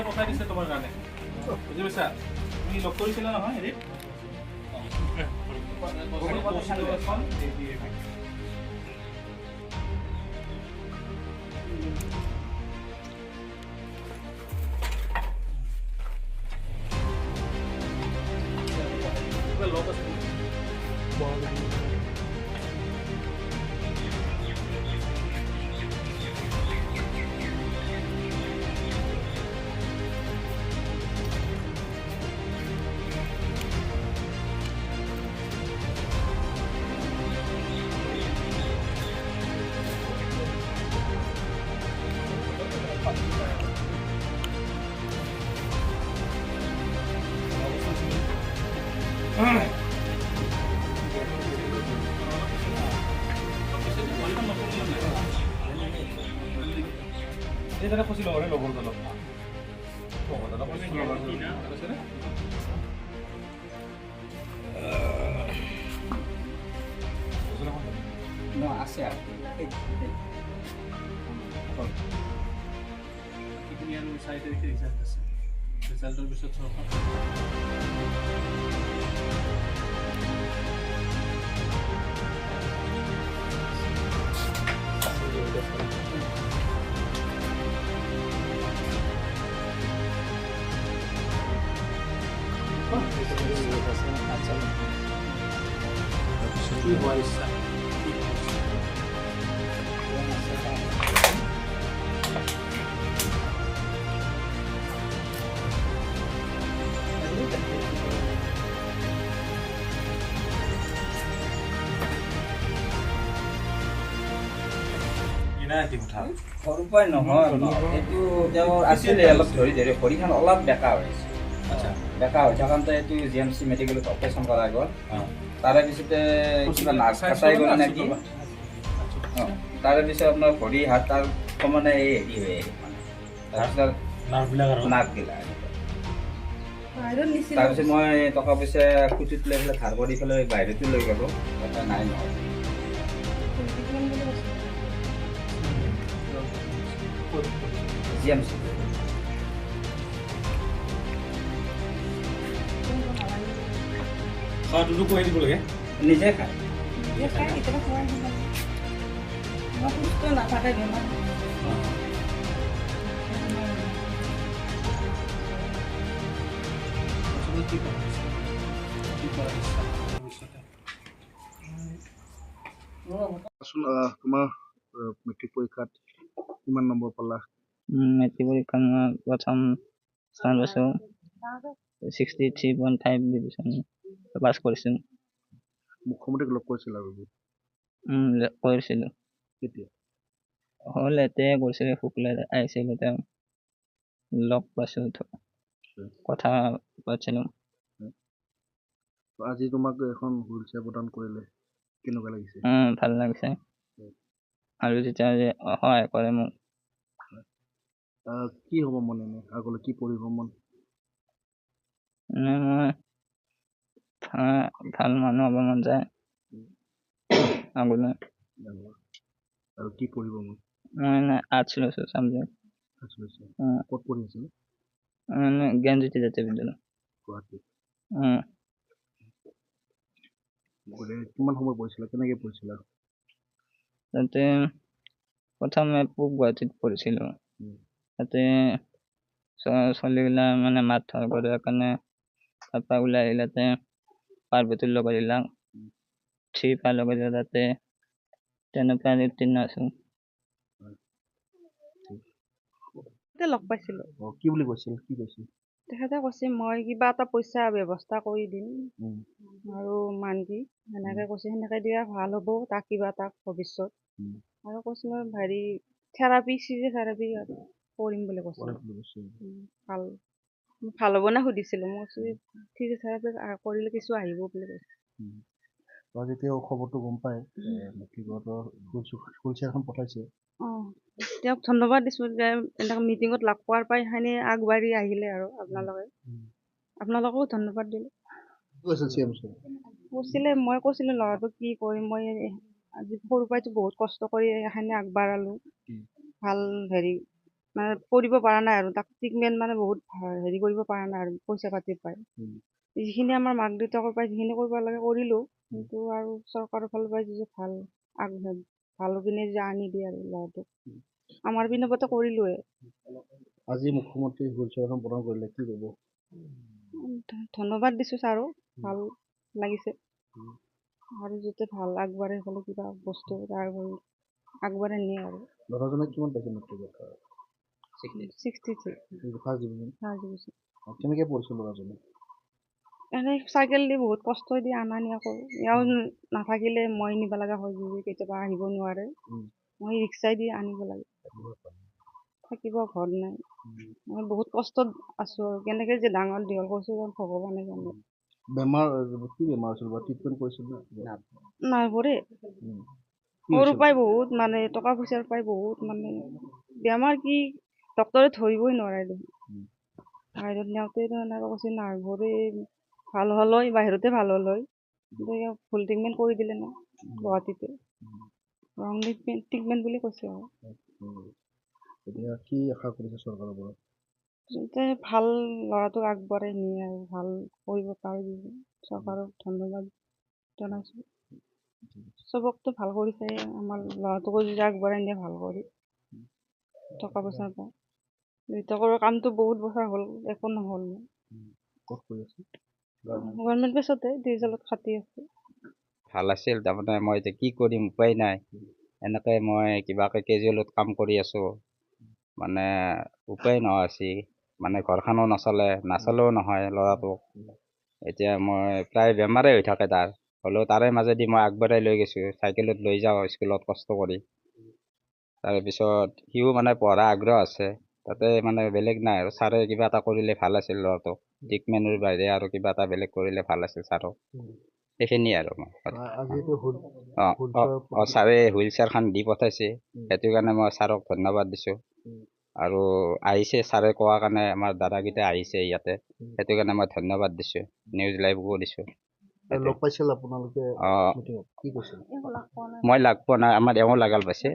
পঠাই দিছে তোমাৰ কাৰণে বুজি পাইছা তুমি লগ কৰিছিলা নহয় হেৰিত লগ আছে এটা খুশি লগৰে লগৰ দলক আছে এইখিনি আৰু 4 তাৰিখে ৰিজাল্ট আছে ৰিজাল্টৰ পিছত সৰু পৰাই নহয় এইটো তেওঁৰ আছিলে অলপ ধৰি ধৰি ভৰিখন অলপ বেকা হৈ আছে বেকা হৈ থাকোঁতে এইটো GMC মেডিকেলত অপাৰেশ্যন কৰা গ'ল তাৰে পিছতে কিবা নাৰ্ভ কাটাই গ'ল নেকি তাৰে পিছত আপোনাৰ ভৰি হাত তাৰ সমানে এই হেৰি হৈ তাৰপিছত নাৰ্ভবিলাক তাৰপিছত মই টকা পইচা খুঁটিত লৈ পেলাই ধাৰ কৰি পেলাই বাহিৰতো লৈ গ'লোঁ তাতে নাই নহয় GMC দুটো কৰি দিব লাগে নিজে খায় নাথাকে বেমাৰ তোমাৰ মেট্ৰিক পৰীক্ষাত কিমান নম্বৰ পালা মেট্ৰিক পৰীক্ষাত মই প্ৰথম স্থান পাইছোঁ 63.5 ডিভিজন পাছ কৰিছোঁ মুখ্যমন্ত্ৰীক লগ কৰিছিলা কৰিছিলোঁ কেতিয়া হ'ল এতিয়াই কৰিছিলোঁ শুক্লাই আহিছিলোঁ তেওঁ লগ পাইছোঁ কথা পাতিছিলোঁ আজি তোমাক এখন হুইল চেয়াৰ প্ৰদান কৰিলে কেনেকুৱা লাগিছে ভাল লাগিছে আৰু যেতিয়া সহায় কৰে মোক কি হ'ব মন এনে আগলৈ কি পঢ়িব মন মই ভাল মানুহ হ'ব মন যায় আগলৈ আৰু কি পঢ়িব মন মই আৰ্টছ লৈছোঁ ছাবজেক্ট ক'ত পঢ়ি আছিলে জ্ঞানজ্যোতি জাতীয় বিদ্যালয় গুৱাহাটীত কিমান সময় পঢ়িছিলা কেনেকৈ পঢ়িছিলা তাতে প্ৰথমে পূব গুৱাহাটীত পঢ়িছিলোঁ তাতে ছোৱালীবিলাক মানে মাৰধৰ কৰে কাৰণে তাৰপৰা ওলাই আহিলে তাতে পাৰ্বতীৰ লগৰবিলাক 3 পাৰ লগাই দিলে তাতে তেনেকুৱা উত্তীৰ্ণ আছোঁ লগ পাইছিলোঁ কি বুলি কৈছিল কি কৈছিল তেখেতে কৈছে মই কিবা এটা পইচা ব্যৱস্থা কৰি দিম আৰু মান্থলি সেনেকৈ কৈছে সেনেকৈ দিয়া ভাল হ'ব তাক কিবা এটা ভৱিষ্যত আৰু কৈছে মই হেৰি থেৰাপি ফিজিঅ'থেৰাপি কৰিম বুলি কৈছে ভাল হ'ব নে সুধিছিলোঁ মই কৈছোঁ ফিজিঅ'থেৰাপি কৰিলে কিছু আহিব বুলি কৈছে যেতিয়া খবৰটো গম পায় মেট্ৰিকত হুইল চেয়াৰখন পঠাইছে তেওঁক ধন্যবাদ দিছোঁ যে এনেকৈ মিটিঙত লগ পোৱাৰ পাই সেইখিনি আগবাঢ়ি আহিলে আৰু আপোনালোকেও ধন্যবাদ দিলোঁ কৈছিলে মই কৈছিলোঁ ল'ৰাটোক কি কৰিম মই আজি সৰুৰ পৰাইতো বহুত কষ্ট কৰি এখানে আগবাঢ়ালোঁ উম। ভাল হেৰি মানে কৰিব পৰা নাই আৰু তাক ট্ৰিটমেণ্ট মানে বহুত হেৰি কৰিব পৰা নাই আৰু পইচা পাতি পাই উম। যিখিনি আমাৰ মাক দেউতাকৰ পৰাই যিখিনি কৰিব লাগে কৰিলোঁ কিন্তু আৰু চৰকাৰৰ ফালৰ পৰা যি ভাল ভাল পিনে যে আনি দিয়ে আৰু ল'ৰাটোক আমাৰ পিনৰ পৰাতো কৰিলোৱে। আজি মুখ্যমন্ত্ৰী হুইলচেয়াৰ এখন প্ৰদান কৰিলে কি ক'ব? ধন্যবাদ দিছোঁ ছাৰো ভাল লাগিছে আৰু যাতে ভাল আগবাঢ়ে হ'লে কিবা বস্তু আগবাঢ়াই নিয়ে আৰু ল'ৰাজনে কিমান পাইছে মেট্ৰিকত? 63 ফাৰ্ষ্ট ডিভিজন। First division. কেনেকৈ পঢ়িছিল ল'ৰাজনে? এনেই চাইকেল দি বহুত কষ্ট দি অনা নিয়া কৰোঁ এওঁ নাথাকিলে মই নিব লগা হয় যদি কেতিয়াবা আহিব নোৱাৰে মই ৰিক্সাই দি আনিব লাগে থাকিব ঘৰ নাই মই বহুত কষ্টত আছোঁ আৰু কেনেকৈ যে ডাঙৰ দীঘল কৰিছোঁ ভগৱানে জানে। বেমাৰ কি বেমাৰ আছিল বাৰু? ট্ৰিটমেণ্ট কৰিছিল নে? নাৰ্ভৰে উম। কি সৰুৰ হৈছিল? পৰাই বহুত মানে টকা পইচাৰ পৰাই বহুত মানে বেমাৰ কি ডক্তৰে ধৰিবই নোৱাৰে দেখোন উম। বাহিৰত নিওঁতে এনেকৈ কৈছে নাৰ্ভৰে ভাল হ'ল হয় বাহিৰতে ভাল হ'ল হয় কিন্তু ইয়াক ভুল ট্ৰিটমেণ্ট কৰি দিলে না গুৱাহাটীতে ৰং ট্ৰিটমেণ্ট বুলি কৈছে আৰু এতিয়া কি আশা কৰিছে চৰকাৰৰ পৰা? যাতে ভাল ল'ৰাটোক আগবঢ়াই নিয়ে আৰু ভাল কৰিব পাৰে চৰকাৰক ধন্যবাদ জনাইছোঁ চবকতো ভাল কৰিছে আমাৰ ল'ৰাটোকো যদি আগবঢ়াই নিয়ে ভাল কৰি টকা পইচা পায় দেউতাকৰ কামটো বহুত বছৰ হ'ল একো নহ'ল ক'ত কৰি আছে? গভৰ্ণমেণ্ট বেছতে ডিজেলত খাটি আছে। ভাল আছিল তাৰমানে মই এতিয়া কি কৰিম উপায় নাই এনেকৈ মই কিবাকৈ কেজুৱেলত কাম কৰি আছোঁ মানে উপায় নোহোৱা হৈছে মানে ঘৰখনো নাচলেও নহয় ল'ৰাটোক এতিয়া মই প্ৰায় বেমাৰেই হৈ থাকে তাৰ হ'লেও তাৰে মাজেদি মই আগবঢ়াই লৈ গৈছোঁ চাইকেলত লৈ যাওঁ স্কুলত কষ্ট কৰি তাৰপিছত সিও মানে পঢ়া আগ্ৰহ আছে তাতে মানে বেলেগ নাই আৰু ছাৰে কিবা এটা কৰিলে ভাল আছিল ল'ৰাটোক ট্ৰিটমেণ্টৰ বাহিৰে আৰু কিবা এটা বেলেগ কৰিলে ভাল আছিল ছাৰক সেইখিনিয়ে আৰু ছাৰে হুইল চেয়াৰখন দি পঠাইছে সেইটো কাৰণে মই ছাৰক ধন্যবাদ দিছোঁ আৰু আহিছে ছাৰে কোৱা কাৰণে আমাৰ দাদাকেইটা আহিছে ইয়াতে সেইটো কাৰণে মই ধন্যবাদ দিছোঁ নিউজ লাইভকো দিছোঁ। লগ পাইছিল আপোনালোকে? অঁ কি কৈছিল? মই লগ পোৱা নাই আমাৰ এওঁ লাগাল পাইছে